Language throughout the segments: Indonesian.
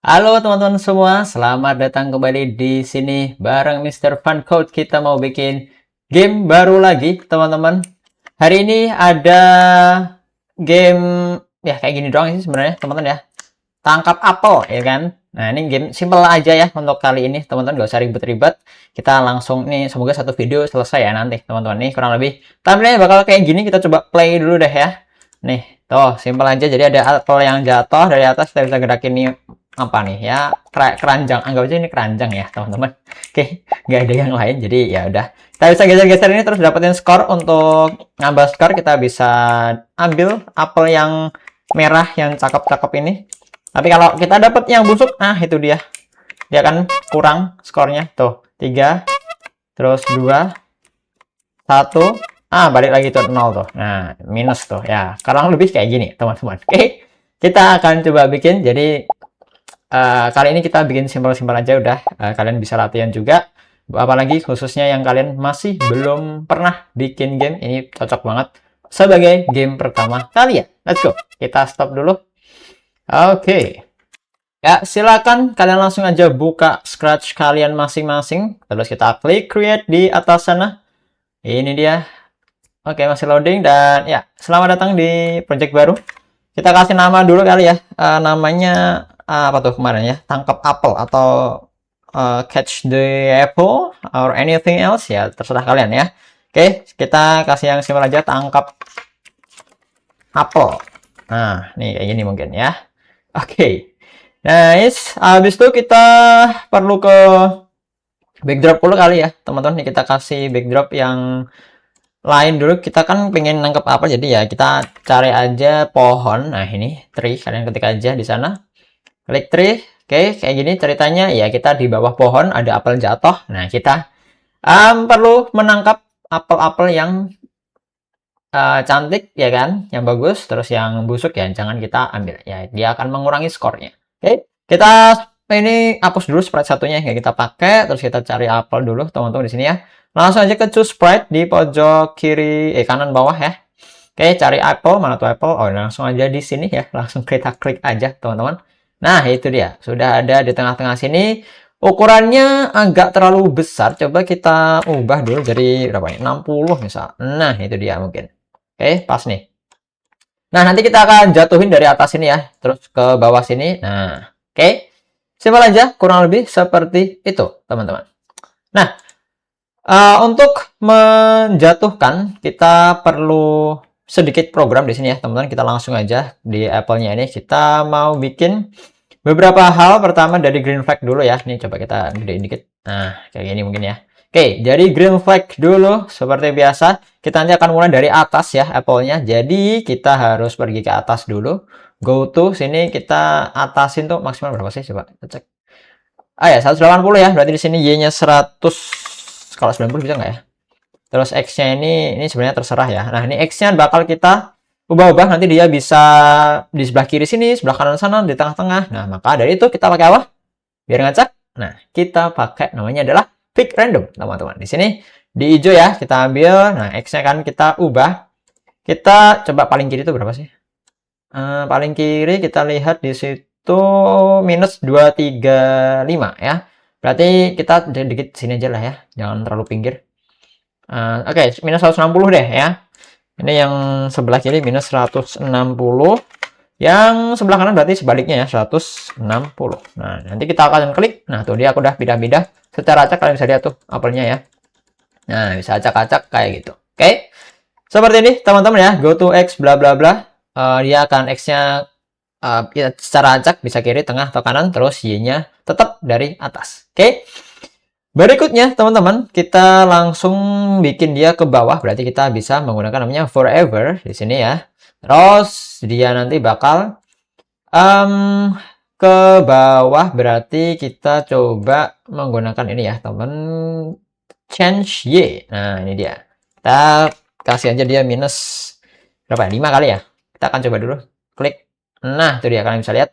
Halo teman-teman semua, selamat datang kembali di sini bareng Mr. Fun Code. Kita mau bikin game baru lagi, teman-teman. Hari ini ada game ya kayak gini doang sih sebenarnya, teman-teman ya. Tangkap apel, ya kan? Nah, ini game simple aja ya untuk kali ini, teman-teman. Gak usah ribet-ribet. Kita langsung nih, semoga satu video selesai ya nanti, teman-teman. Nih kurang lebih thumbnailnya bakal kayak gini. Kita coba play dulu deh ya. Nih, tuh simple aja. Jadi ada apel yang jatuh dari atas, kita bisa gerakin nih apa nih ya, keranjang, anggap aja ini keranjang ya teman-teman. Oke, nggak ada yang lain, jadi ya udah kita bisa geser-geser ini terus dapetin skor. Untuk nambah skor kita bisa ambil apel yang merah yang cakep-cakep ini. Tapi kalau kita dapet yang busuk, nah itu dia kan kurang skornya. Tuh 3, terus 2, 1, balik lagi tuh 0 tuh. Nah, minus tuh ya, kurang lebih kayak gini teman-teman. Oke, kita akan coba bikin. Jadi kali ini kita bikin simpel-simpel aja udah. Kalian bisa latihan juga. Apalagi khususnya yang kalian masih belum pernah bikin game, ini cocok banget sebagai game pertama kalian. Let's go. Kita stop dulu. Oke. Ya, silakan kalian langsung aja buka Scratch kalian masing-masing. Terus kita klik create di atas sana. Ini dia. Oke, masih loading dan ya, selamat datang di project baru. Kita kasih nama dulu kali ya. Namanya apa tuh kemarin ya? Tangkap apel atau catch the apple or anything else ya, terserah kalian ya. Oke, kita kasih yang simpel aja, tangkap apel. Nah, nih kayak gini mungkin ya. Oke. Nice. Habis itu kita perlu ke backdrop dulu kali ya, teman-teman. Nih kita kasih backdrop yang lain dulu. Kita kan pengen nangkep apa, jadi ya kita cari aja pohon. Nah, ini tree, kalian ketik aja di sana. Klik tree. Oke, kayak gini ceritanya ya, kita di bawah pohon ada apel jatuh. Nah, kita perlu menangkap apel-apel yang cantik ya kan, yang bagus. Terus yang busuk ya jangan kita ambil ya, dia akan mengurangi skornya. Oke, kita ini hapus dulu sprite satunya yang kita pakai. Terus kita cari apel dulu teman-teman di sini ya. Langsung aja ke choose sprite di pojok kiri kanan bawah ya. Oke, cari apple, mana tuh apple? Oh, langsung aja di sini ya, langsung kita klik aja teman-teman. Nah, itu dia, sudah ada di tengah-tengah sini. Ukurannya agak terlalu besar, coba kita ubah dulu jadi berapa ya? 60 misal. Nah, itu dia mungkin. Oke, pas nih. Nah, nanti kita akan jatuhin dari atas sini ya, terus ke bawah sini. Nah, oke. Simpel aja, kurang lebih seperti itu, teman-teman. Nah, untuk menjatuhkan kita perlu sedikit program di sini ya, teman-teman. Kita langsung aja di Apple-nya ini. Kita mau bikin beberapa hal. Pertama dari green flag dulu ya. Nih coba kita gedein dikit. Nah, kayak gini mungkin ya. Oke, jadi green flag dulu seperti biasa. Kita nanti akan mulai dari atas ya Apple-nya. Jadi kita harus pergi ke atas dulu. Go to sini, kita atasin tuh maksimal berapa sih? Coba kita cek. Ya 180 ya. Berarti di sini Y-nya 100. Kalau 90 bisa nggak ya? Terus X-nya ini sebenarnya terserah ya. Nah, ini X-nya bakal kita ubah-ubah. Nanti dia bisa di sebelah kiri sini, sebelah kanan sana, di tengah-tengah. Nah, maka dari itu kita pakai apa? Biar ngacak. Nah, kita pakai namanya adalah pick random, teman-teman. Di sini di hijau ya, kita ambil. Nah, X-nya kan kita ubah. Kita coba paling kiri itu berapa sih? Paling kiri kita lihat di situ minus 235 ya. Berarti kita dikit sini aja lah ya. Jangan terlalu pinggir. Oke, minus 160 deh ya. Ini yang sebelah kiri minus 160. Yang sebelah kanan berarti sebaliknya ya, 160. Nah, nanti kita akan klik. Nah, tuh dia aku udah pindah-pindah. Secara acak kalian bisa lihat tuh apelnya ya. Nah, bisa acak-acak kayak gitu. Oke. Seperti ini teman-teman ya. Go to X bla bla bla. Dia akan X-nya ya, secara acak bisa kiri, tengah, atau kanan. Terus Y-nya tetap dari atas. Oke. Berikutnya, teman-teman, kita langsung bikin dia ke bawah. Berarti kita bisa menggunakan namanya forever di sini ya. Terus dia nanti bakal ke bawah. Berarti kita coba menggunakan ini ya, teman. Change Y. Nah, ini dia. Kita kasih aja dia minus berapa? 5 kali ya. Kita akan coba dulu. Klik. Nah, itu dia. Kalian bisa lihat.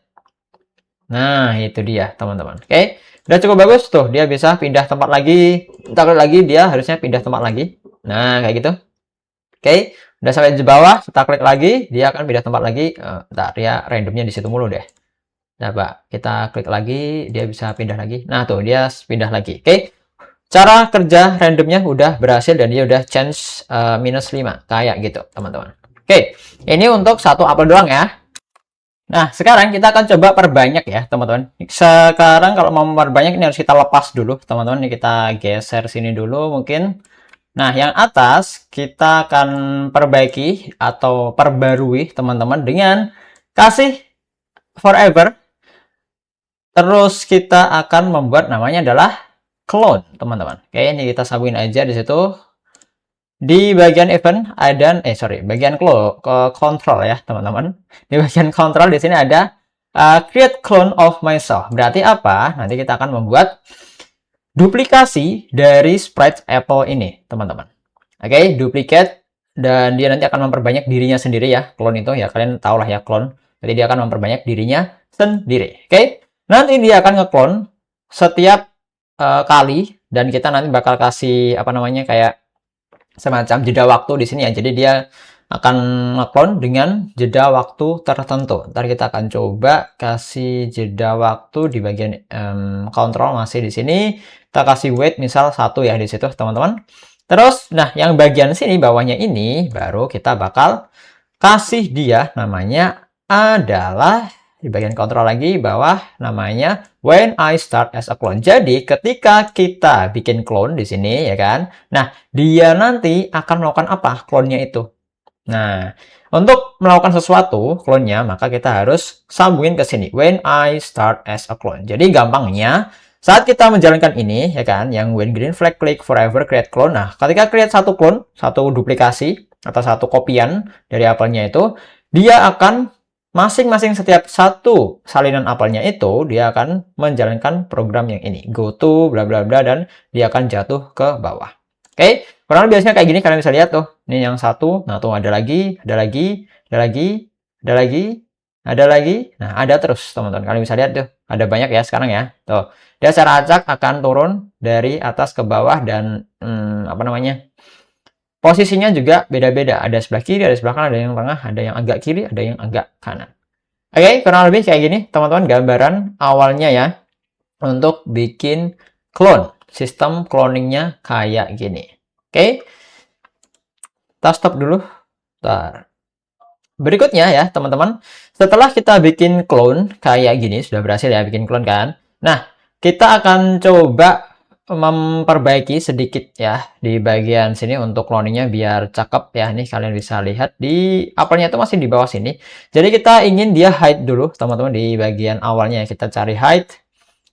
Nah, itu dia, teman-teman. Oke. Udah cukup bagus tuh, dia bisa pindah tempat lagi. Kita klik lagi, dia harusnya pindah tempat lagi. Nah, kayak gitu. Oke, udah sampai di bawah, kita klik lagi, dia akan pindah tempat lagi. Ntar dia randomnya di situ mulu deh. Coba kita klik lagi, dia bisa pindah lagi. Nah, tuh dia pindah lagi. Oke. Cara kerja randomnya udah berhasil dan dia udah change -5 kayak gitu, teman-teman. Oke. Ini untuk satu apel doang ya. Nah, sekarang kita akan coba perbanyak ya, teman-teman. Sekarang kalau mau memperbanyak ini harus kita lepas dulu, teman-teman. Ini kita geser sini dulu mungkin. Nah, yang atas kita akan perbaiki atau perbarui, teman-teman, dengan kasih forever. Terus kita akan membuat namanya adalah clone, teman-teman. Oke, ini kita sambungin aja di situ. Di bagian event ada, bagian control ya, teman-teman. Di bagian control di sini ada create clone of myself. Berarti apa? Nanti kita akan membuat duplikasi dari sprite Apple ini, teman-teman. Oke, duplicate dan dia nanti akan memperbanyak dirinya sendiri ya. Clone itu ya kalian tahu lah ya clone. Jadi dia akan memperbanyak dirinya sendiri. Oke, nanti dia akan nge-clone setiap kali dan kita nanti bakal kasih apa namanya kayak semacam jeda waktu di sini ya. Jadi dia akan nge-clone dengan jeda waktu tertentu. Ntar kita akan coba kasih jeda waktu di bagian control masih di sini. Kita kasih wait misal 1 ya di situ, teman-teman. Terus, nah yang bagian sini bawahnya ini baru kita bakal kasih dia namanya adalah di bagian kontrol lagi bawah namanya when I start as a clone. Jadi ketika kita bikin clone di sini ya kan. Nah, dia nanti akan melakukan apa? Clone-nya itu. Nah, untuk melakukan sesuatu clone-nya maka kita harus sambungin ke sini when I start as a clone. Jadi gampangnya saat kita menjalankan ini ya kan yang when green flag click forever create clone. Nah, ketika create satu clone, satu duplikasi atau satu kopian dari apelnya itu, dia akan masing-masing setiap satu salinan apelnya itu dia akan menjalankan program yang ini go to bla bla bla dan dia akan jatuh ke bawah. Oke, kurang lebih biasanya kayak gini kalian bisa lihat tuh. Ini yang satu, nah tuh ada lagi, ada lagi, ada lagi, ada lagi, ada lagi. Nah, ada terus teman-teman. Kalian bisa lihat tuh, ada banyak ya sekarang ya. Tuh, dia secara acak akan turun dari atas ke bawah dan apa namanya? Posisinya juga beda-beda. Ada sebelah kiri, ada sebelah kanan, ada yang tengah, ada yang agak kiri, ada yang agak kanan. Oke, kurang lebih kayak gini, teman-teman, gambaran awalnya ya. Untuk bikin clone. Sistem cloningnya kayak gini. Oke. Kita stop dulu. Bentar. Berikutnya ya, teman-teman. Setelah kita bikin clone kayak gini, sudah berhasil ya bikin clone kan. Nah, kita akan coba memperbaiki sedikit ya di bagian sini untuk cloningnya biar cakep ya. Nih kalian bisa lihat di apelnya itu masih di bawah sini. Jadi kita ingin dia hide dulu teman-teman di bagian awalnya. Kita cari hide.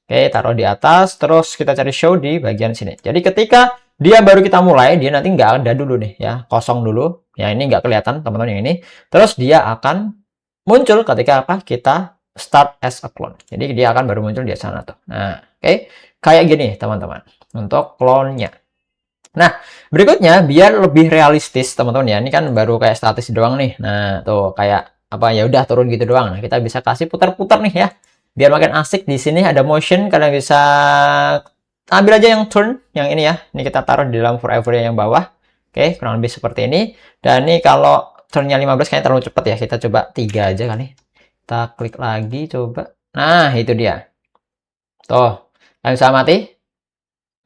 Oke, taruh di atas. Terus kita cari show di bagian sini. Jadi ketika dia baru kita mulai, dia nanti nggak ada dulu nih ya. Kosong dulu. Ya ini nggak kelihatan teman-teman yang ini. Terus dia akan muncul ketika apa? Kita start as a clone. Jadi dia akan baru muncul di sana tuh. Nah, oke. Kayak gini, teman-teman. Untuk clone-nya. Nah, berikutnya biar lebih realistis, teman-teman ya. Ini kan baru kayak statis doang nih. Nah, tuh kayak apa ya udah turun gitu doang. Nah, kita bisa kasih putar-putar nih ya. Biar makin asik di sini ada motion, kalian bisa ambil aja yang turn, yang ini ya. Ini kita taruh di dalam forever yang bawah. Oke, kurang lebih seperti ini. Dan ini kalau turn-nya 15 kayaknya terlalu cepat ya. Kita coba 3 aja kali. Kita klik lagi coba. Nah, itu dia. Tuh. Kalian bisa mati.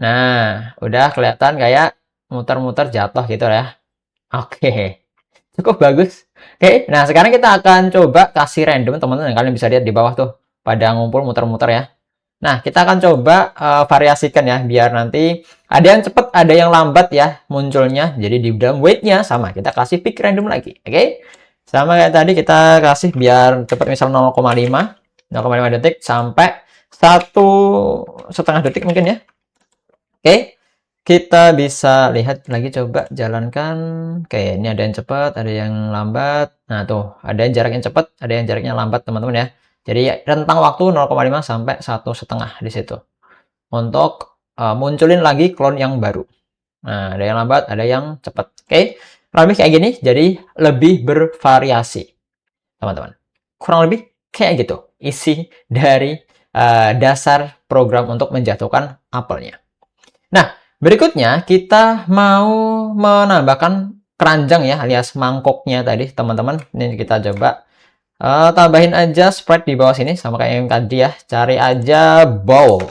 Nah, udah kelihatan kayak muter-muter jatuh gitu ya. Oke. Cukup bagus. Oke, nah sekarang kita akan coba kasih random teman-teman. Kalian bisa lihat di bawah tuh. Pada ngumpul muter-muter ya. Nah, kita akan coba variasikan ya. Biar nanti ada yang cepat, ada yang lambat ya munculnya. Jadi di dalam wait-nya sama. Kita kasih pick random lagi. Oke. Sama kayak tadi kita kasih biar cepat misal 0,5. 0,5 detik sampai 1,5 detik mungkin ya. Oke, kita bisa lihat lagi coba jalankan. Oke, ini ada yang cepat, ada yang lambat. Nah, tuh, ada yang jaraknya cepat, ada yang jaraknya lambat, teman-teman ya. Jadi rentang waktu 0,5 sampai 1,5 di situ. Untuk munculin lagi clone yang baru. Nah, ada yang lambat, ada yang cepat. Oke, kurang lebih kayak gini, jadi lebih bervariasi, teman-teman. Kurang lebih kayak gitu isi dari dasar program untuk menjatuhkan apelnya. Nah, berikutnya kita mau menambahkan keranjang ya alias mangkoknya tadi, teman-teman. Ini kita coba Tambahin aja sprite di bawah sini sama kayak yang tadi ya. Cari aja bowl.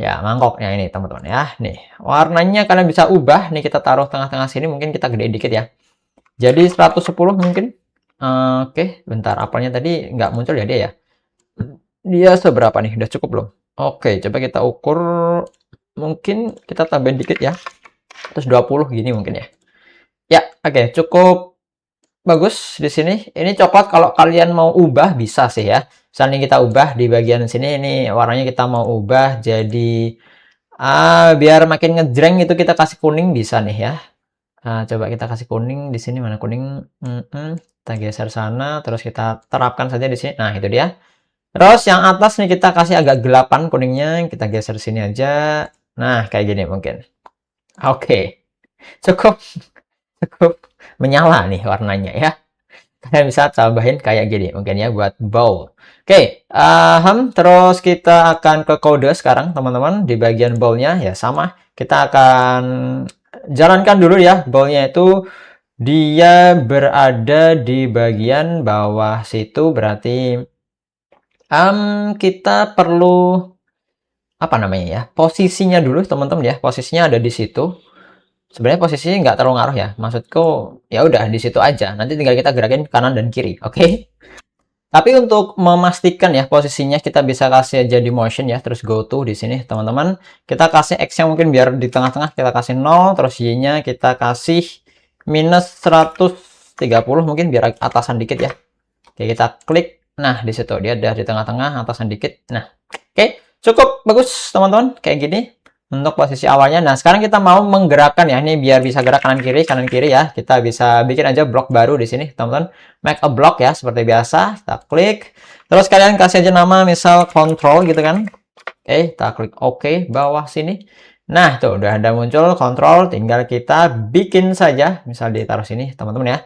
Ya, mangkoknya ini teman-teman ya. Nih, warnanya kalian bisa ubah. Nih kita taruh tengah-tengah sini, mungkin kita gedein dikit ya. Jadi 110 mungkin. Oke, bentar. Apelnya tadi nggak muncul ya dia ya. Dia seberapa nih? Udah cukup belum? Oke, coba kita ukur. Mungkin kita tambahin dikit ya. Terus 20 gini mungkin ya. Ya, oke, cukup bagus di sini. Ini coklat kalau kalian mau ubah bisa sih ya. Misalnya kita ubah di bagian sini, ini warnanya kita mau ubah jadi biar makin ngejreng itu kita kasih kuning bisa nih ya. Coba kita kasih kuning di sini, mana kuning? Kita geser sana, terus kita terapkan saja di sini. Nah, itu dia. Terus yang atas nih kita kasih agak gelapan kuningnya, kita geser sini aja. Nah, kayak gini mungkin. Oke, cukup cukup menyala nih warnanya ya. Kalian bisa tambahin kayak gini mungkin ya buat bowl. Oke, terus kita akan ke kode sekarang teman-teman. Di bagian bowlnya ya sama. Kita akan jalankan dulu ya bowlnya itu. Dia berada di bagian bawah situ, berarti kita perlu apa namanya ya? Posisinya dulu teman-teman ya. Posisinya ada di situ. Sebenarnya posisinya nggak terlalu ngaruh ya. Maksudku ya udah di situ aja. Nanti tinggal kita gerakin kanan dan kiri, oke? Tapi untuk memastikan ya posisinya kita bisa kasih jadi motion ya. Terus go to di sini teman-teman. Kita kasih X-nya mungkin biar di tengah-tengah kita kasih 0. Terus Y-nya kita kasih minus 130 mungkin biar atasan dikit ya. Oke, kita klik. Nah, di situ dia ada di tengah-tengah, atasan dikit. Nah, oke, cukup bagus teman-teman kayak gini untuk posisi awalnya. Nah, sekarang kita mau menggerakkan ya. Ini biar bisa gerak kanan kiri ya. Kita bisa bikin aja blok baru di sini, teman-teman. Make a block ya seperti biasa. Kita klik. Terus kalian kasih aja nama misal control gitu kan. Oke, kita klik OK bawah sini. Nah, tuh udah ada muncul kontrol, tinggal kita bikin saja, misal ditaruh sini, teman-teman ya.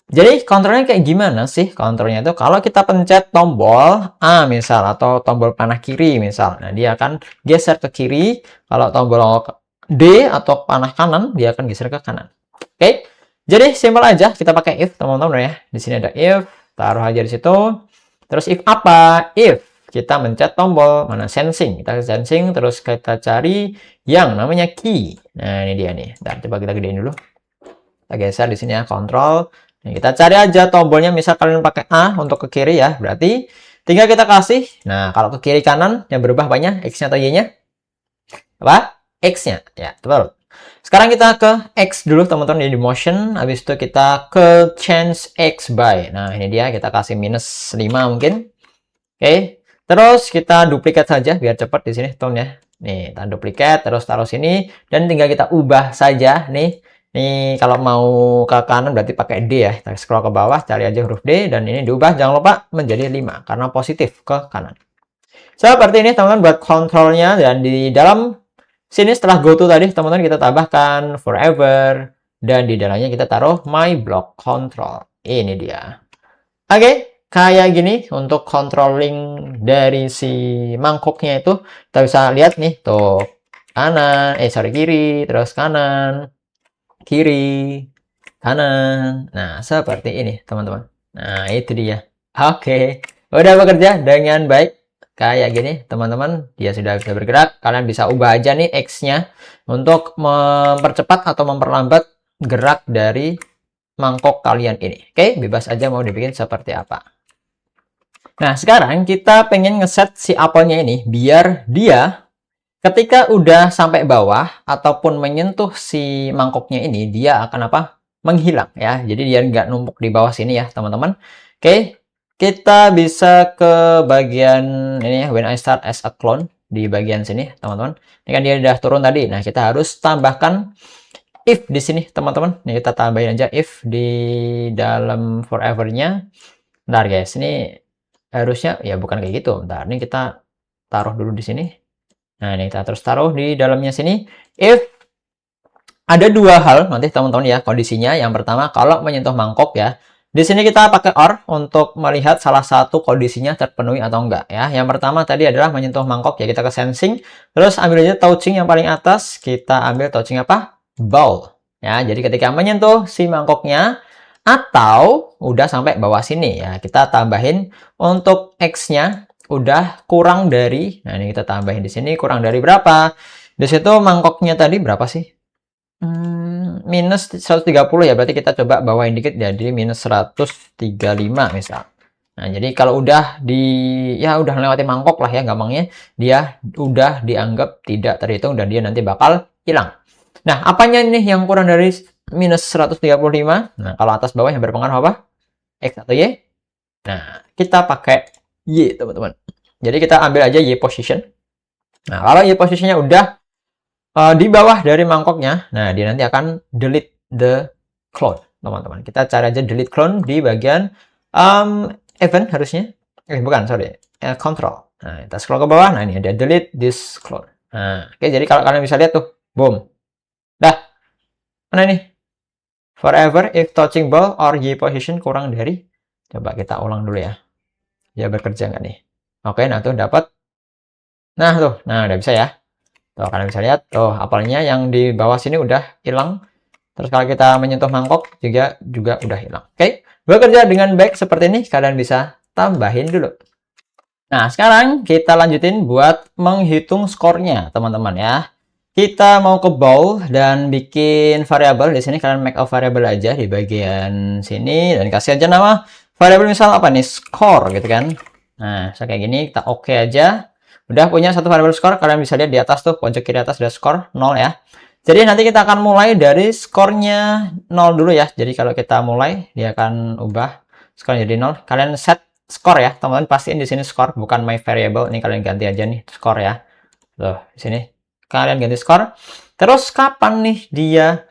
Jadi kontrolnya kayak gimana sih? Kontrolnya itu kalau kita pencet tombol A misal atau tombol panah kiri misal, nah dia akan geser ke kiri. Kalau tombol D atau panah kanan, dia akan geser ke kanan. Oke, jadi simpel aja. Kita pakai if teman-teman ya. Di sini ada if, taruh aja di situ. Terus if apa? If kita mencet tombol mana sensing, kita sensing terus kita cari yang namanya key. Nah ini dia nih. Dan coba kita gedein dulu. Kita geser di sini ya, kontrol. Nah, kita cari aja tombolnya, misal kalian pakai A untuk ke kiri ya, berarti tinggal kita kasih. Nah, kalau ke kiri kanan yang berubah banyak X-nya atau Y-nya? Apa? X-nya. Ya, betul. Sekarang kita ke X dulu teman-teman, di motion. Habis itu kita ke change X by. Nah, ini dia, kita kasih minus 5 mungkin. Oke. Terus kita duplikat saja biar cepat di sini tone-nya. Nih, kita duplikat terus taruh sini dan tinggal kita ubah saja nih. Nih, kalau mau ke kanan berarti pakai D ya. Kita scroll ke bawah, cari aja huruf D, dan ini diubah, jangan lupa menjadi 5, karena positif ke kanan. Seperti ini teman-teman buat kontrolnya, dan di dalam sini setelah go to tadi, teman-teman kita tambahkan forever, dan di dalamnya kita taruh my block control. Ini dia. Oke, kayak gini untuk controlling dari si mangkoknya itu. Kita bisa lihat nih, tuh, kanan, kiri, terus kanan, kiri, kanan. Nah, seperti ini, teman-teman. Nah, itu dia. Oke, udah bekerja dengan baik. Kayak gini, teman-teman. Dia sudah bisa bergerak. Kalian bisa ubah aja nih X-nya untuk mempercepat atau memperlambat gerak dari mangkok kalian ini. Oke, bebas aja mau dibikin seperti apa. Nah, sekarang kita pengen ngeset si apelnya ini biar dia ketika udah sampai bawah ataupun menyentuh si mangkoknya ini, dia akan apa? Menghilang ya. Jadi dia nggak numpuk di bawah sini ya, teman-teman. Oke, kita bisa ke bagian ini ya, when I start as a clone di bagian sini, teman-teman. Ini kan dia udah turun tadi. Nah, kita harus tambahkan if di sini, teman-teman. Ini kita tambahin aja if di dalam forever-nya. Bentar, guys. Ini harusnya ya bukan kayak gitu. Bentar, ini kita taruh dulu di sini. Nah, ini kita terus taruh di dalamnya sini. If ada dua hal nanti teman-teman ya kondisinya. Yang pertama kalau menyentuh mangkok ya. Di sini kita pakai OR untuk melihat salah satu kondisinya terpenuhi atau enggak ya. Yang pertama tadi adalah menyentuh mangkok ya, kita ke sensing. Terus ambil aja touching yang paling atas. Kita ambil touching apa? Bowl. Ya, jadi ketika menyentuh si mangkoknya, Atau udah sampai bawah sini ya, kita tambahin untuk X-nya udah kurang dari, nah ini kita tambahin di sini kurang dari berapa? Di situ mangkoknya tadi berapa sih? Minus 130 ya, berarti kita coba bawain dikit jadi minus 135 misal. Nah, jadi kalau udah ya udah melewati mangkok lah ya gampangnya, dia udah dianggap tidak terhitung dan dia nanti bakal hilang. Nah, apanya nih yang kurang dari minus 135? Nah, kalau atas bawah yang berpengaruh apa? X atau Y? Nah, kita pakai Y, teman-teman. Jadi kita ambil aja Y position. Nah, kalau Y positionnya udah di bawah dari mangkoknya, nah dia nanti akan delete the clone, teman-teman. Kita cari aja delete clone di bagian event harusnya. Bukan, sorry. Control. Nah, kita scroll ke bawah. Nah, ini ada delete this clone. Nah, oke, jadi kalau kalian bisa lihat tuh, boom. Dah. Mana ini? Forever if touching ball or Y position kurang dari. Coba kita ulang dulu ya. Dia bekerja nggak nih? Oke, nah tuh dapat. Nah, tuh. Nah, udah bisa ya. Tuh, kalian bisa lihat. Tuh, apelnya yang di bawah sini udah hilang. Terus kalau kita menyentuh mangkok juga udah hilang. Oke, bekerja dengan baik seperti ini. Kalian bisa tambahin dulu. Nah, sekarang kita lanjutin buat menghitung skornya, teman-teman ya. Kita mau ke bowl dan bikin variabel. Di sini kalian make a variable aja di bagian sini dan kasih aja nama variabel misal apa nih? Score gitu kan. Nah, kayak gini kita oke aja. Udah punya satu variabel skor, kalian bisa lihat di atas tuh, pojok kiri atas ada skor 0 ya. Jadi nanti kita akan mulai dari skornya 0 dulu ya. Jadi kalau kita mulai, dia akan ubah skornya jadi 0. Kalian set skor ya, teman-teman pastiin di sini skor, bukan my variable. Ini kalian ganti aja nih skor ya. Tuh, di sini kalian ganti skor. Terus kapan nih dia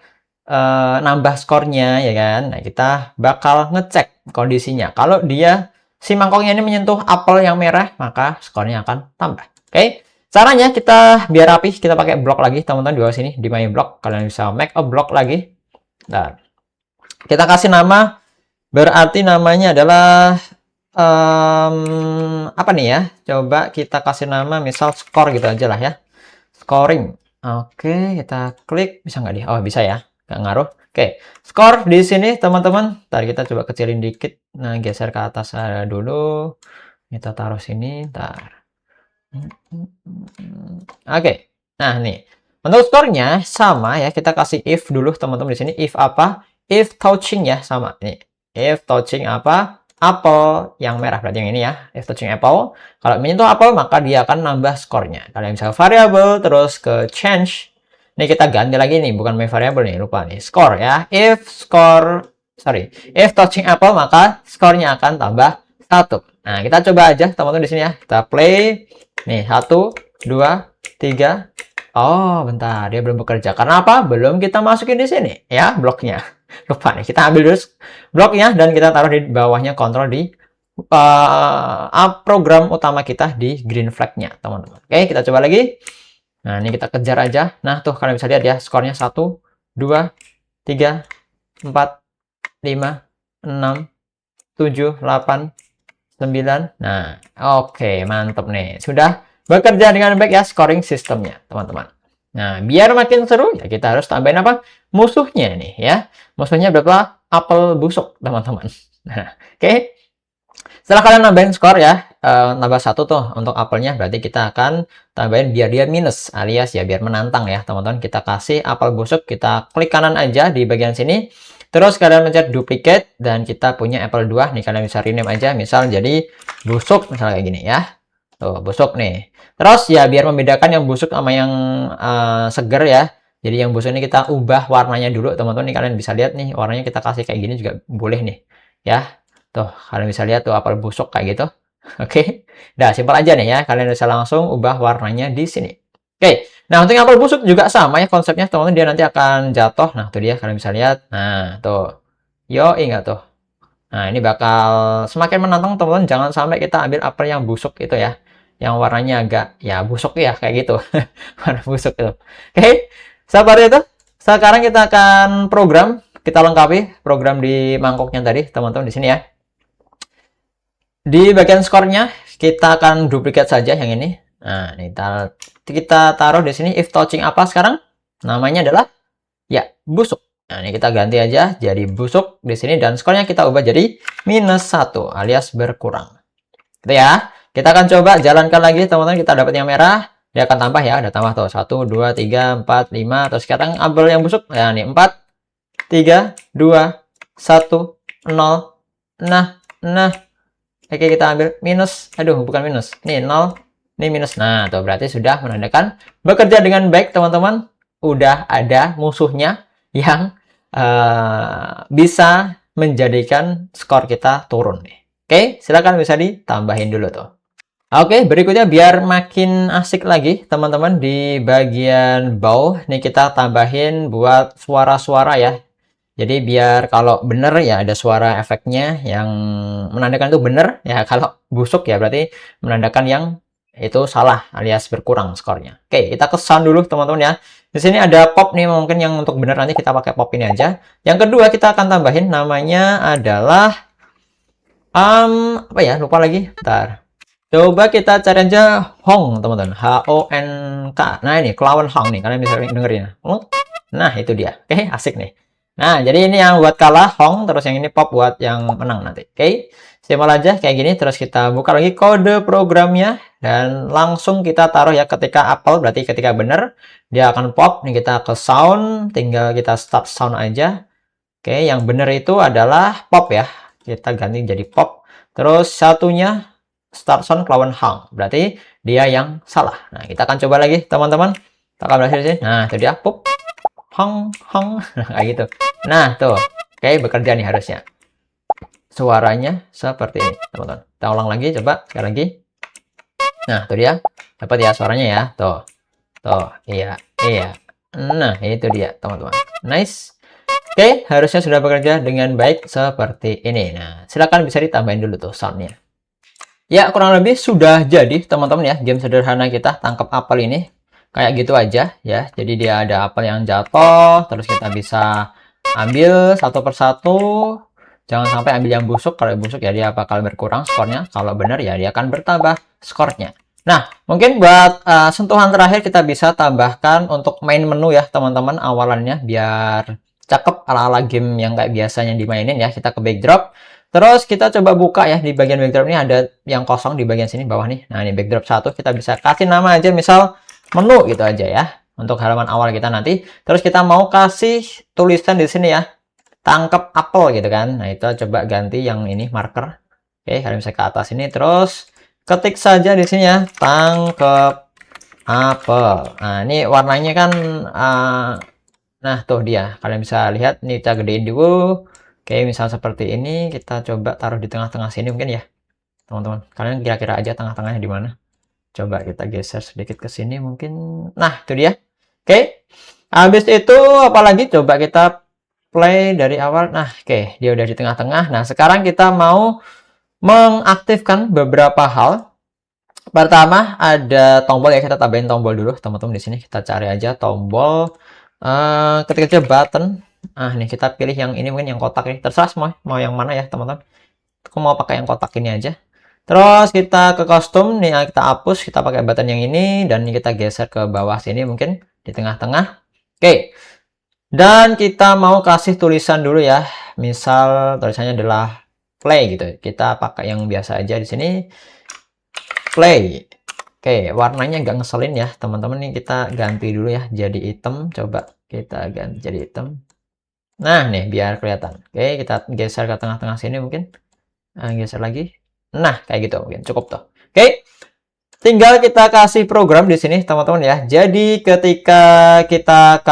nambah skornya ya kan? Nah, kita bakal ngecek kondisinya. Kalau dia si mangkoknya ini menyentuh apel yang merah, maka skornya akan tambah. Oke. Caranya kita biar rapi, kita pakai blok lagi, teman-teman di bawah sini di my block. Kalian bisa make a block lagi. Nah, kita kasih nama, berarti namanya adalah apa nih ya? Coba kita kasih nama misal score gitu aja lah ya. Scoring. Oke, kita klik. Bisa nggak dia? Oh, bisa ya. Nggak ngaruh. Oke, score di sini teman-teman. Ntar kita coba kecilin dikit. Nah, geser ke atas dulu. Kita taruh sini. Ntar. Oke. Nah, nih. Untuk skornya sama ya. Kita kasih if dulu teman-teman di sini. If apa? If touching ya, sama. Nih. If touching apa? Apple yang merah berarti yang ini ya. If touching apple. Kalau menyentuh apple maka dia akan nambah skornya. Kalian bisa variable terus ke change. Ini kita ganti lagi nih, bukan my variable nih, lupa nih. Score ya. If touching apple maka skornya akan tambah 1. Nah, kita coba aja teman-teman di sini ya. Kita play. Nih, 1, 2, 3. Oh, bentar, dia belum bekerja. Karena apa? Belum kita masukin di sini ya bloknya. Lupa nih, kita ambil dulu bloknya dan kita taruh di bawahnya kontrol di program utama kita di green flag-nya, teman-teman. Oke, kita coba lagi. Nah, ini kita kejar aja. Nah, tuh kalian bisa lihat ya, skornya 1, 2, 3, 4, 5, 6, 7, 8, 9. Nah, oke, mantap nih. Sudah bekerja dengan baik ya scoring sistemnya, teman-teman. Nah, biar makin seru, ya kita harus tambahin apa? Musuhnya nih ya. Musuhnya berapa? Apel busuk, teman-teman. Nah, oke. Setelah kalian nambahin skor ya, nambah 1 tuh untuk apelnya, berarti kita akan tambahin biar dia minus, alias ya biar menantang ya, teman-teman. Kita kasih apel busuk, kita klik kanan aja di bagian sini. Terus kalian mencet duplicate, dan kita punya apple 2. Nih, kalian bisa rename aja, misal jadi busuk, misalnya kayak gini ya. Tuh, busuk nih. Terus ya biar membedakan yang busuk sama yang seger ya. Jadi yang busuk ini kita ubah warnanya dulu, teman-teman. Nih kalian bisa lihat nih, warnanya kita kasih kayak gini juga boleh nih. Ya. Tuh, kalian bisa lihat tuh apel busuk kayak gitu. Oke. Nah, simpel aja nih ya. Kalian bisa langsung ubah warnanya di sini. Oke. Nah, untuk yang apel busuk juga sama ya konsepnya, teman-teman. Dia nanti akan jatuh. Nah, tuh dia kalian bisa lihat. Nah, tuh. Yo, ingat tuh. Nah, ini bakal semakin menantang, teman-teman. Jangan sampai kita ambil apel yang busuk itu ya. Yang warnanya agak ya busuk ya kayak gitu. Warna busuk itu. Oke. Seperti itu. Sekarang kita akan kita lengkapi program di mangkoknya tadi, teman-teman di sini ya. Di bagian skornya kita akan duplikat saja yang ini. Nah, ini kita taruh di sini if touching apa sekarang? Namanya adalah ya busuk. Nah, ini kita ganti aja jadi busuk di sini dan skornya kita ubah jadi -1 alias berkurang. Gitu ya. Kita akan coba jalankan lagi teman-teman, kita dapat yang merah, dia akan tambah ya, ada tambah tuh 1 2 3 4 5, terus sekarang ambil yang busuk. Nah, ini 4 3 2 1 0. Nah. Oke, kita ambil minus. Aduh, bukan minus. Nih 0, ini minus. Nah, tuh berarti sudah menandakan bekerja dengan baik, teman-teman. Udah ada musuhnya yang bisa menjadikan skor kita turun nih. Oke, silakan bisa ditambahin dulu tuh. Oke, berikutnya biar makin asik lagi, teman-teman, di bagian bawah nih kita tambahin buat suara-suara ya. Jadi biar kalau bener ya ada suara efeknya yang menandakan itu bener ya. Kalau busuk ya berarti menandakan yang itu salah alias berkurang skornya. Oke, kita ke sound dulu teman-teman ya. Di sini ada pop nih, mungkin yang untuk bener nanti kita pakai pop ini aja. Yang kedua kita akan tambahin namanya adalah apa ya? Lupa lagi. Bentar. Coba kita cari aja Hong, teman-teman. Honk. Nah, ini Clown Hong nih, kalian bisa dengerin. Nah, itu dia. Oke, asik nih. Nah, jadi ini yang buat kalah Hong, terus yang ini pop buat yang menang nanti. Oke, simpel aja kayak gini. Terus kita buka lagi kode programnya dan langsung kita taruh ya ketika apel, berarti ketika bener dia akan pop. Nih kita ke sound, tinggal kita start sound aja. Oke, yang bener itu adalah pop ya. Kita ganti jadi pop. Terus satunya start sound Clown Hang. Berarti dia yang salah. Nah, kita akan coba lagi, teman-teman. Kita akan berhasil sini. Nah, itu dia. Pop. Hang, hang. Nah, kayak gitu. Nah, tuh. Oke, bekerja nih harusnya. Suaranya seperti ini, teman-teman. Kita ulang lagi, coba. Sekali lagi. Nah, itu dia. Dapat ya suaranya ya. Tuh. Tuh. Iya. Iya. Nah, itu dia, teman-teman. Nice. Oke, harusnya sudah bekerja dengan baik seperti ini. Nah, silakan bisa ditambahin dulu tuh soundnya. Ya, kurang lebih sudah jadi, teman-teman ya, game sederhana kita tangkap apel ini. Kayak gitu aja ya. Jadi dia ada apel yang jatuh, terus kita bisa ambil satu persatu. Jangan sampai ambil yang busuk. Kalau busuk ya dia bakal berkurang skornya. Kalau benar ya dia akan bertambah skornya. Nah, mungkin buat sentuhan terakhir kita bisa tambahkan untuk main menu ya, teman-teman, awalannya biar cakep ala-ala game yang kayak biasanya dimainin ya. Kita ke backdrop. Terus kita coba buka ya, di bagian backdrop ini ada yang kosong di bagian sini bawah nih. Nah, ini backdrop 1, kita bisa kasih nama aja misal menu gitu aja ya. Untuk halaman awal kita nanti. Terus kita mau kasih tulisan di sini ya. Tangkap apel gitu kan. Nah, itu coba ganti yang ini marker. Oke, kalian bisa ke atas ini terus ketik saja di sini ya, tangkap apel. Nah, ini warnanya kan nah, tuh dia. Kalian bisa lihat nih, kita gedein dulu. Oke, misal seperti ini, kita coba taruh di tengah-tengah sini mungkin ya, teman-teman. Kalian kira-kira aja tengah-tengahnya di mana. Coba kita geser sedikit ke sini mungkin. Nah, itu dia. Oke. Habis itu apalagi coba kita play dari awal. Nah, oke, dia udah di tengah-tengah. Nah, sekarang kita mau mengaktifkan beberapa hal. Pertama, ada tombol ya, kita tambahin tombol dulu, teman-teman. Di sini kita cari aja tombol, ketik aja button. Nah, nih kita pilih yang ini, mungkin yang kotak ini. Terserah mau yang mana ya, teman-teman. Aku mau pakai yang kotak ini aja. Terus kita ke kostum, nih kita hapus, kita pakai button yang ini, dan ini kita geser ke bawah sini mungkin, di tengah-tengah. Oke. Dan kita mau kasih tulisan dulu ya. Misal tulisannya adalah play gitu. Kita pakai yang biasa aja di sini. Play. Oke, warnanya nggak ngeselin ya, teman-teman. Nih kita ganti dulu ya, jadi hitam. Coba kita ganti jadi hitam. Nah, nih biar kelihatan. Oke, kita geser ke tengah-tengah sini mungkin. Nah, geser lagi. Nah, kayak gitu mungkin cukup tuh. Oke. Tinggal kita kasih program di sini, teman-teman ya. Jadi ketika kita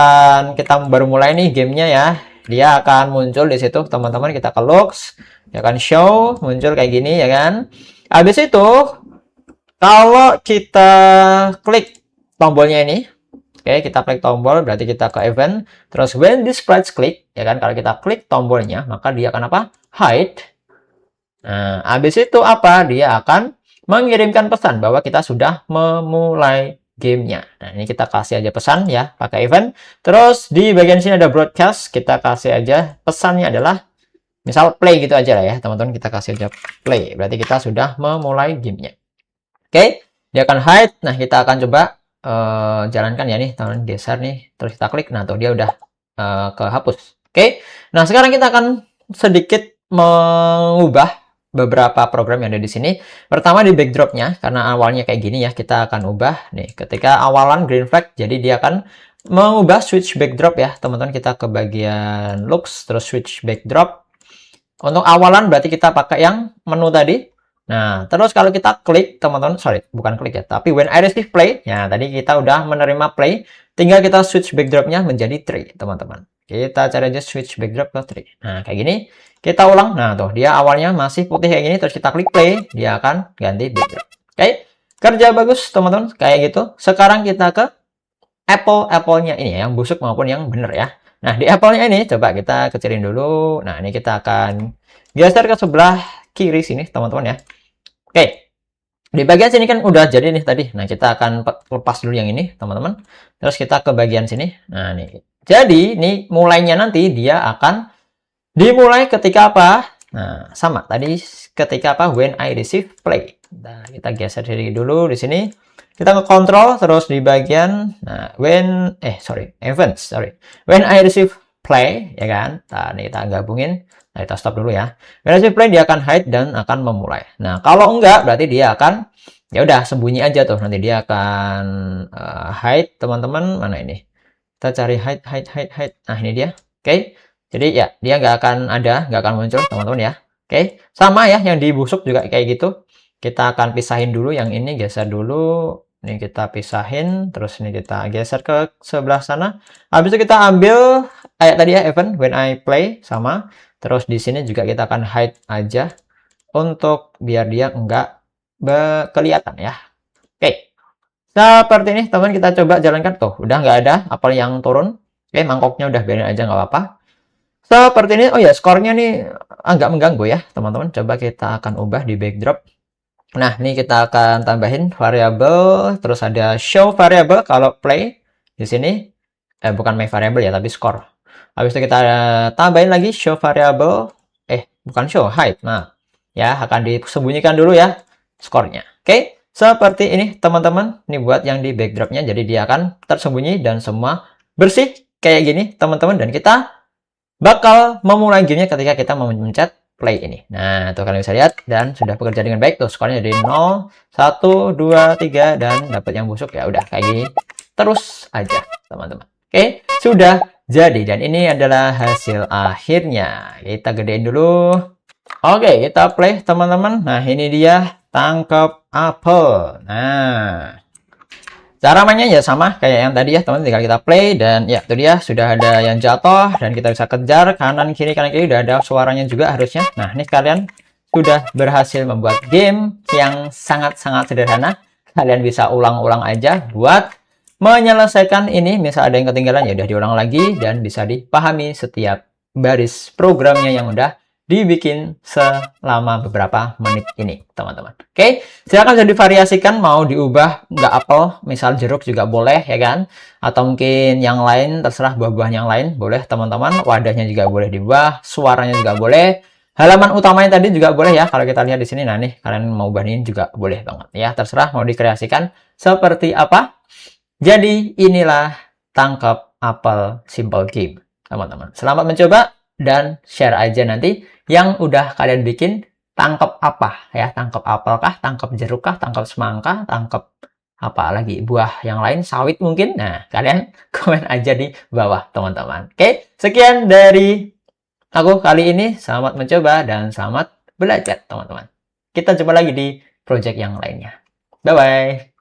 baru mulai nih gamenya ya, dia akan muncul di situ, teman-teman. Kita ke looks, dia akan show, muncul kayak gini ya kan. Habis itu kalau kita klik tombolnya ini, oke, kita klik tombol, berarti kita ke event. Terus when this sprites click, ya kan, kalau kita klik tombolnya, maka dia akan apa? Hide. Nah, habis itu apa? Dia akan mengirimkan pesan bahwa kita sudah memulai gamenya. Nah, ini kita kasih aja pesan ya, pakai event. Terus di bagian sini ada broadcast, kita kasih aja pesannya adalah, misal play gitu aja lah ya, teman-teman. Kita kasih aja play, berarti kita sudah memulai gamenya. Oke, dia akan hide. Nah, kita akan coba jalankan ya nih, teman-teman. Geser nih, terus kita klik. Nah, tuh dia udah kehapus. Oke, nah sekarang kita akan sedikit mengubah beberapa program yang ada di sini. Pertama di backdropnya, karena awalnya kayak gini ya, kita akan ubah nih. Ketika awalan green flag, jadi dia akan mengubah switch backdrop ya, teman-teman. Kita ke bagian looks, terus switch backdrop. Untuk awalan berarti kita pakai yang menu tadi. Nah, terus kalau kita klik, teman-teman, sorry, bukan klik ya, tapi when I receive play, ya tadi kita udah menerima play, tinggal kita switch backdropnya menjadi tree, teman-teman. Kita cari aja switch backdrop ke tree. Nah, kayak gini. Kita ulang. Nah, tuh dia awalnya masih putih kayak gini. Terus kita klik play. Dia akan ganti backdrop. Oke. Kerja bagus, teman-teman. Kayak gitu. Sekarang kita ke Apple-nya ini ya. Yang busuk maupun yang bener ya. Nah, di Apple-nya ini. Coba kita kecilin dulu. Nah, ini kita akan geser ke sebelah kiri sini, teman-teman ya. Oke. Di bagian sini kan udah jadi nih tadi. Nah, kita akan lepas dulu yang ini, teman-teman. Terus kita ke bagian sini. Nah, nih. Jadi, nih mulainya nanti dia akan dimulai ketika apa? Nah, sama. Tadi ketika apa? When I receive play. Nah, kita geser dulu di sini. Kita ke control, terus di bagian, nah, events, sorry. When I receive play, ya kan? Nah, ini kita gabungin. Nah, kita stop dulu ya. When I receive play, dia akan hide dan akan memulai. Nah, kalau enggak, berarti dia akan, ya udah, sembunyi aja tuh. Nanti dia akan hide, teman-teman. Mana ini? Kita cari hide. Nah, ini dia. Oke. Jadi ya, dia nggak akan ada, nggak akan muncul, teman-teman ya. Oke. Sama ya, yang dibusuk juga kayak gitu. Kita akan pisahin dulu yang ini, geser dulu. Ini kita pisahin, terus ini kita geser ke sebelah sana. Habis itu kita ambil kayak tadi ya, event when I play sama. Terus di sini juga kita akan hide aja untuk biar dia nggak kelihatan ya. Oke. Seperti ini, teman, kita coba jalankan. Tuh, udah nggak ada apel yang turun. Oke, mangkoknya udah biarin aja, nggak apa-apa. Seperti ini. Oh ya, skornya nih agak mengganggu ya, teman-teman. Coba kita akan ubah di backdrop. Nah, ini kita akan tambahin variabel, terus ada show variable kalau play di sini. Bukan my variable ya, tapi score. Habis itu kita tambahin lagi show variable. Bukan show, hide. Nah, ya akan disembunyikan dulu ya skornya. Oke, seperti ini teman-teman. Ini buat yang di backdropnya, jadi dia akan tersembunyi dan semua bersih kayak gini, teman-teman. Dan kita bakal memulai gamenya ketika kita memencet play ini. Nah, tuh kalian bisa lihat dan sudah bekerja dengan baik. Tuh skornya dari 0, 1, 2, 3 dan dapat yang busuk ya udah kayak gini. Terus aja, teman-teman. Oke, sudah jadi dan ini adalah hasil akhirnya. Kita gedein dulu. Oke, kita play, teman-teman. Nah, ini dia tangkap apel. Nah, cara mainnya ya sama kayak yang tadi ya, teman. Tinggal kita play dan ya itu dia sudah ada yang jatuh dan kita bisa kejar kanan kiri udah ada suaranya juga harusnya. Nah, ini kalian sudah berhasil membuat game yang sangat-sangat sederhana. Kalian bisa ulang-ulang aja buat menyelesaikan ini. Misal ada yang ketinggalan ya udah diulang lagi dan bisa dipahami setiap baris programnya yang udah dibikin selama beberapa menit ini, teman-teman. Oke, silakan bisa divariasikan, mau diubah nggak apel, misal jeruk juga boleh ya kan, atau mungkin yang lain, terserah buah-buahan yang lain boleh, teman-teman. Wadahnya juga boleh diubah, suaranya juga boleh, halaman utamanya tadi juga boleh ya. Kalau kita lihat di sini, nah nih kalian mau ubahin juga boleh banget ya, terserah mau dikreasikan seperti apa. Jadi inilah tangkap apel simple game, teman-teman. Selamat mencoba dan share aja nanti yang udah kalian bikin. Tangkap apa ya? Tangkap apel kah? Tangkap jeruk kah? Tangkap semangka? Tangkap apa lagi? Buah yang lain? Sawit mungkin? Nah, kalian komen aja di bawah, teman-teman. Oke, sekian dari aku kali ini. Selamat mencoba dan selamat belajar, teman-teman. Kita jumpa lagi di project yang lainnya. Bye-bye.